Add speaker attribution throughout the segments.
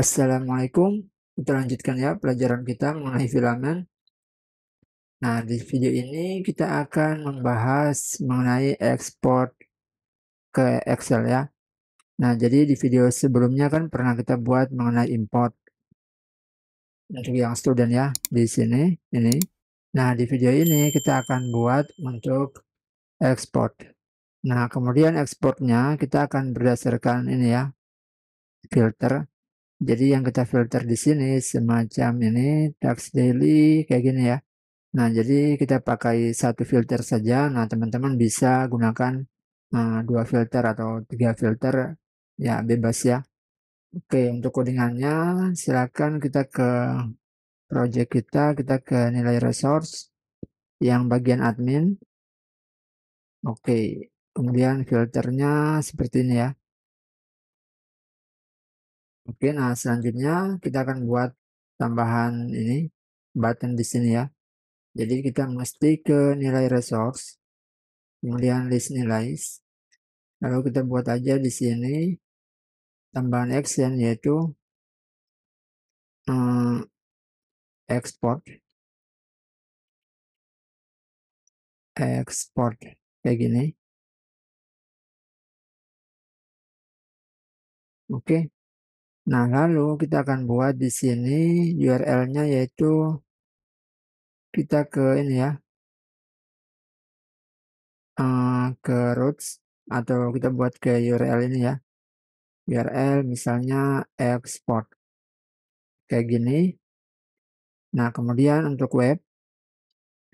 Speaker 1: Assalamualaikum, kita lanjutkan ya pelajaran kita mengenai filamen. Nah, di video ini kita akan membahas mengenai ekspor ke Excel ya. Nah, jadi di video sebelumnya kan pernah kita buat mengenai import untuk yang student ya di sini ini. Nah, di video ini kita akan buat untuk ekspor. Nah, kemudian ekspornya kita akan berdasarkan ini ya, filter. Jadi yang kita filter di sini semacam ini tax daily kayak gini ya. Nah, jadi kita pakai satu filter saja. Nah, teman-teman bisa gunakan dua filter atau tiga filter, ya bebas ya. Oke, untuk codingannya silakan kita ke project kita ke nilai resource yang bagian admin. Oke, kemudian filternya seperti ini ya. Oke, nah selanjutnya kita akan buat tambahan ini button di sini ya. Jadi kita mesti ke nilai resource, kemudian list nilai. Lalu kita buat aja di sini tambahan action yaitu export kayak gini. Oke. Nah, lalu kita akan buat di sini URL-nya yaitu kita ke ini ya, ke roots atau kita buat ke URL ini ya. URL misalnya export kayak gini. Nah, kemudian untuk web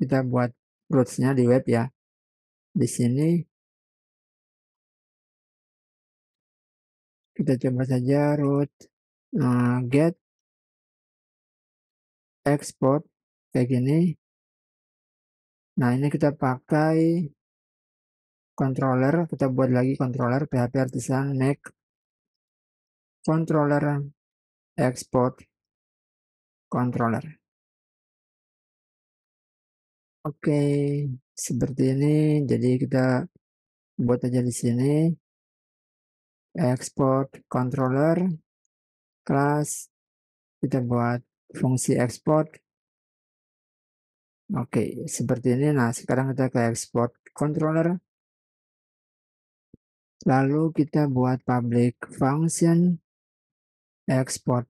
Speaker 1: kita buat roots-nya di web ya. Di sini kita coba saja root get export kayak gini. Nah, ini kita pakai controller, kita buat lagi controller PHP Artisan make controller export controller. Oke, seperti ini. Jadi kita buat aja di sini export controller class, kita buat fungsi export. Oke, seperti ini. Nah, sekarang kita ke export controller. Lalu kita buat public function export.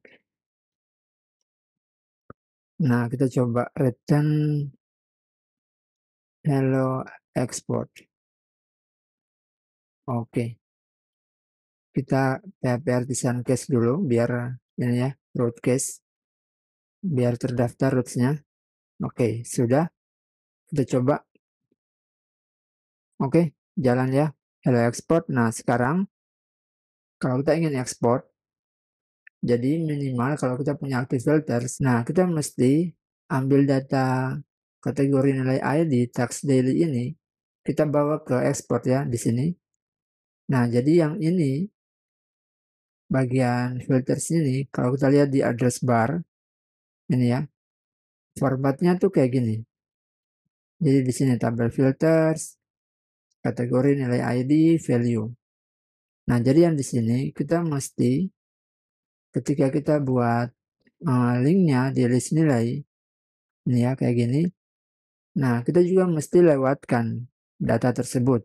Speaker 1: Nah, kita coba return hello export. Oke, kita PHP Artisan case dulu biar ini ya, root case, biar terdaftar rootsnya. Oke, sudah. Kita coba. Oke, jalan ya. Hello export. Nah, sekarang kalau kita ingin ekspor, jadi minimal kalau kita punya active filters, nah kita mesti ambil data kategori nilai ID tax daily ini, kita bawa ke export ya di sini. Nah, jadi yang ini bagian filters ini, kalau kita lihat di address bar ini ya, formatnya tuh kayak gini. Jadi di sini tabel filters, kategori nilai ID, value. Nah, jadi yang di sini kita mesti ketika kita buat linknya di list nilai, ini ya kayak gini. Nah, kita juga mesti lewatkan data tersebut.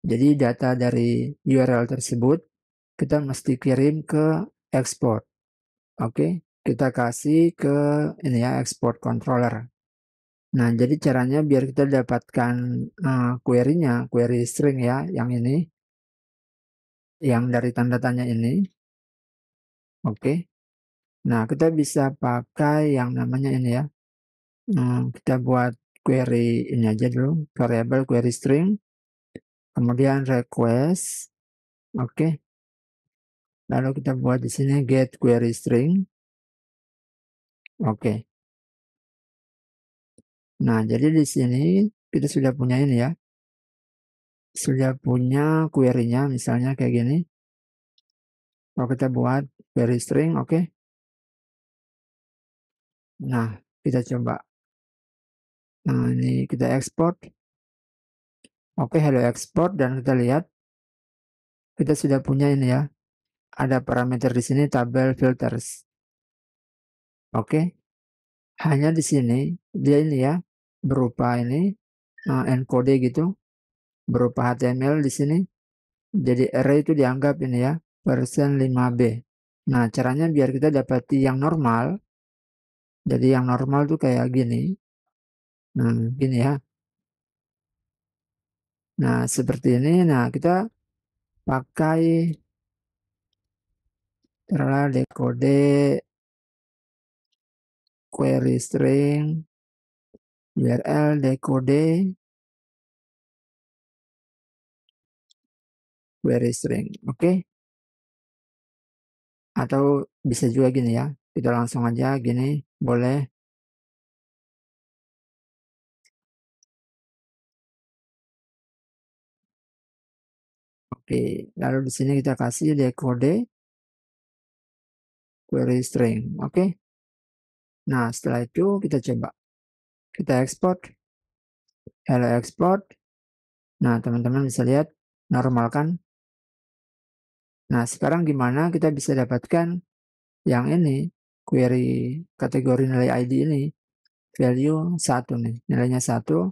Speaker 1: Jadi data dari URL tersebut kita mesti kirim ke export. Oke, kita kasih ke ini ya export controller. Nah, jadi caranya biar kita dapatkan query-nya, query string ya, yang ini, yang dari tanda tanya ini. Oke. Nah, kita bisa pakai yang namanya ini ya. Kita buat query ini aja dulu, variable query string, kemudian request. Oke. Lalu kita buat di sini get query string. Oke. Nah, jadi di sini kita sudah punya ini ya. Sudah punya query-nya misalnya kayak gini. Kalau kita buat query string, oke. Nah, kita coba. Nah, ini kita export. Oke, hello export dan kita lihat kita sudah punya ini ya. ada parameter di sini tabel filters. Oke. Hanya di sini dia ini ya berupa ini encode gitu, berupa HTML di sini. Jadi array itu dianggap ini ya version 5B. Nah, caranya biar kita dapati yang normal. Jadi yang normal tuh kayak gini. Nah, gini ya. Nah, seperti ini. Nah, kita pakai decode query string URL decode query string. Oke. Atau bisa juga gini ya. Kita langsung aja gini, boleh. Oke, lalu di sini kita kasih decode query string. Oke. Nah, setelah itu kita coba. Kita export. Hello export. Nah, teman-teman bisa lihat normal kan? Nah, sekarang gimana kita bisa dapatkan yang ini, query kategori nilai ID ini, value 1 nih, nilainya 1.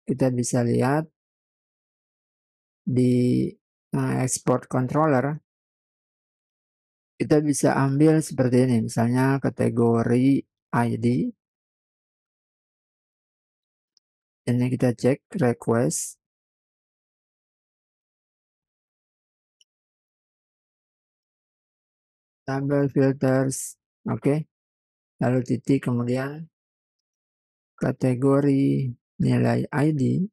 Speaker 1: Kita bisa lihat di export controller, kita bisa ambil seperti ini, misalnya kategori ID. Ini kita cek request. Tabel filters, oke. Lalu titik, kemudian kategori nilai ID.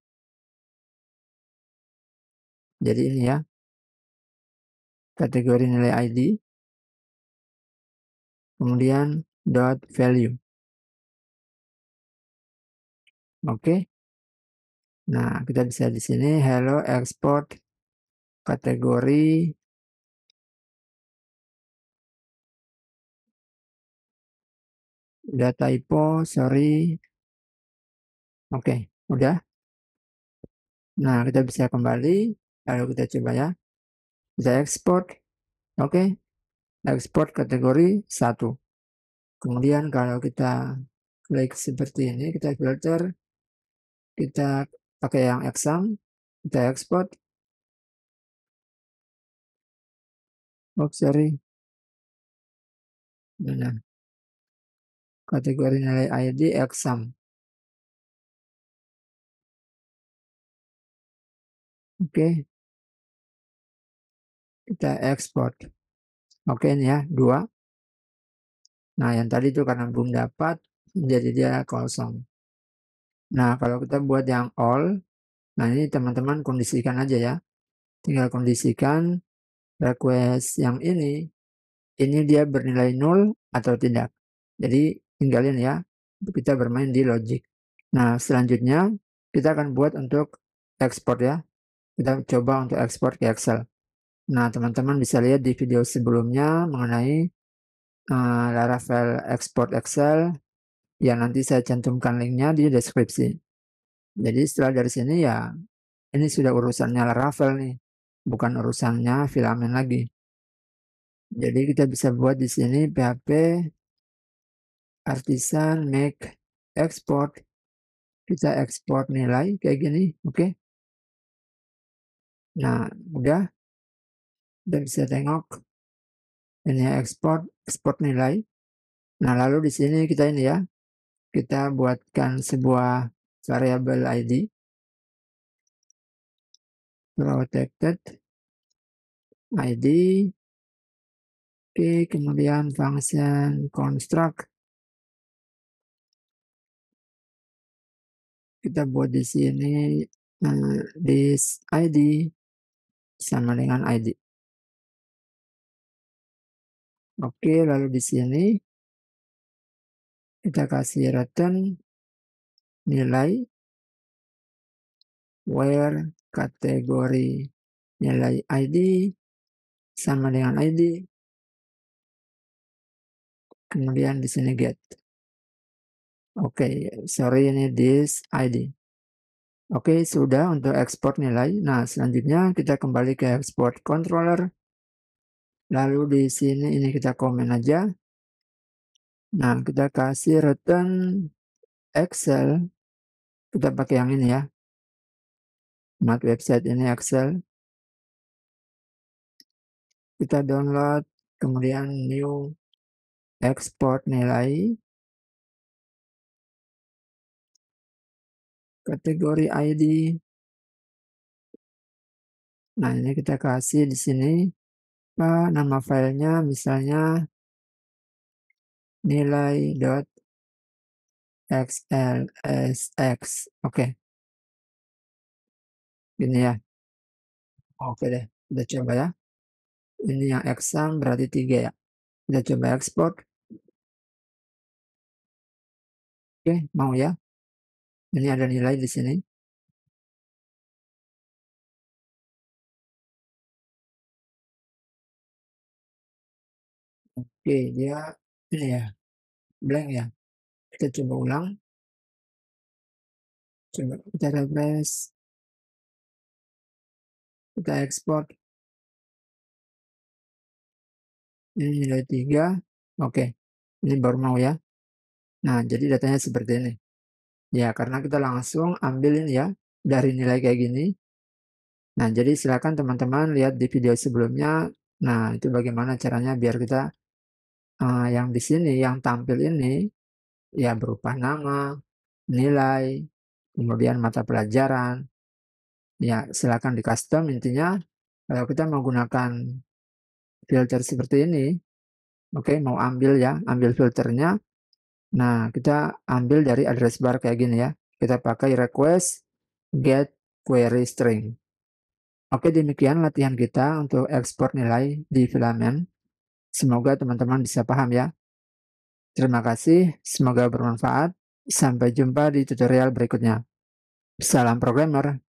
Speaker 1: Jadi ini ya, kategori nilai ID. Kemudian dot value. Oke. Nah, kita bisa di sini hello export kategori udah typo, sorry. Oke, udah. Nah, kita bisa kembali, lalu kita coba ya. Bisa export. Oke. Export kategori 1. Kemudian kalau kita klik seperti ini, kita filter, kita pakai yang exam, kita export. Oh, sorry. Nah, kategori nilai ID exam. Oke. Kita export. Oke, ini ya, 2. Nah, yang tadi itu karena belum dapat, jadi dia kosong. Nah, kalau kita buat yang all, nah ini teman-teman kondisikan aja ya. Tinggal kondisikan request yang ini dia bernilai 0 atau tidak. Jadi tinggalin ya, kita bermain di logic. Nah, selanjutnya kita akan buat untuk export ya. Kita coba untuk export ke Excel. Nah, teman-teman bisa lihat di video sebelumnya mengenai Laravel export Excel, yang nanti saya cantumkan linknya di deskripsi. Jadi setelah dari sini ya, ini sudah urusannya Laravel nih, bukan urusannya Filament lagi. Jadi kita bisa buat di sini PHP artisan make export. Kita ekspor nilai kayak gini, oke. Nah, udah. Kita bisa tengok ini ekspor nilai. Nah, lalu di sini kita ini ya, kita buatkan sebuah variabel ID protected ID. Oke, kemudian function construct. Kita buat di sini this ID sama dengan ID. Oke, lalu di sini kita kasih return nilai where kategori nilai ID sama dengan ID. Kemudian di sini get. Oke, sorry ini this ID. Oke, sudah untuk ekspor nilai. Nah, selanjutnya kita kembali ke export controller. Lalu di sini ini kita komen aja. Nah, kita kasih return Excel, kita pakai yang ini ya. Smart website ini Excel. Kita download, kemudian new export nilai, kategori ID. Nah, ini kita kasih di sini nama filenya misalnya nilai.xlsx. Oke, gini ya. Oke deh, kita coba ya. Ini yang exam berarti 3 ya. Kita coba ekspor. Oke, mau ya. Ini ada nilai di sini. Oke, dia ini ya, blank ya. Kita coba ulang. Coba kita refresh. Kita ekspor. Ini nilai 3. Oke, ini baru mau ya. Nah, jadi datanya seperti ini. Ya, karena kita langsung ambil ini ya, dari nilai kayak gini. Nah, jadi silakan teman-teman lihat di video sebelumnya. Nah, itu bagaimana caranya biar kita yang di sini, yang tampil ini, ya berupa nama, nilai, kemudian mata pelajaran. Ya, silakan di custom. Intinya, kalau kita menggunakan filter seperti ini, oke, mau ambil ya, ambil filternya. Nah, kita ambil dari address bar kayak gini ya. Kita pakai request get query string. Oke, demikian latihan kita untuk ekspor nilai di filament. Semoga teman-teman bisa paham ya. Terima kasih, semoga bermanfaat. Sampai jumpa di tutorial berikutnya. Salam programmer.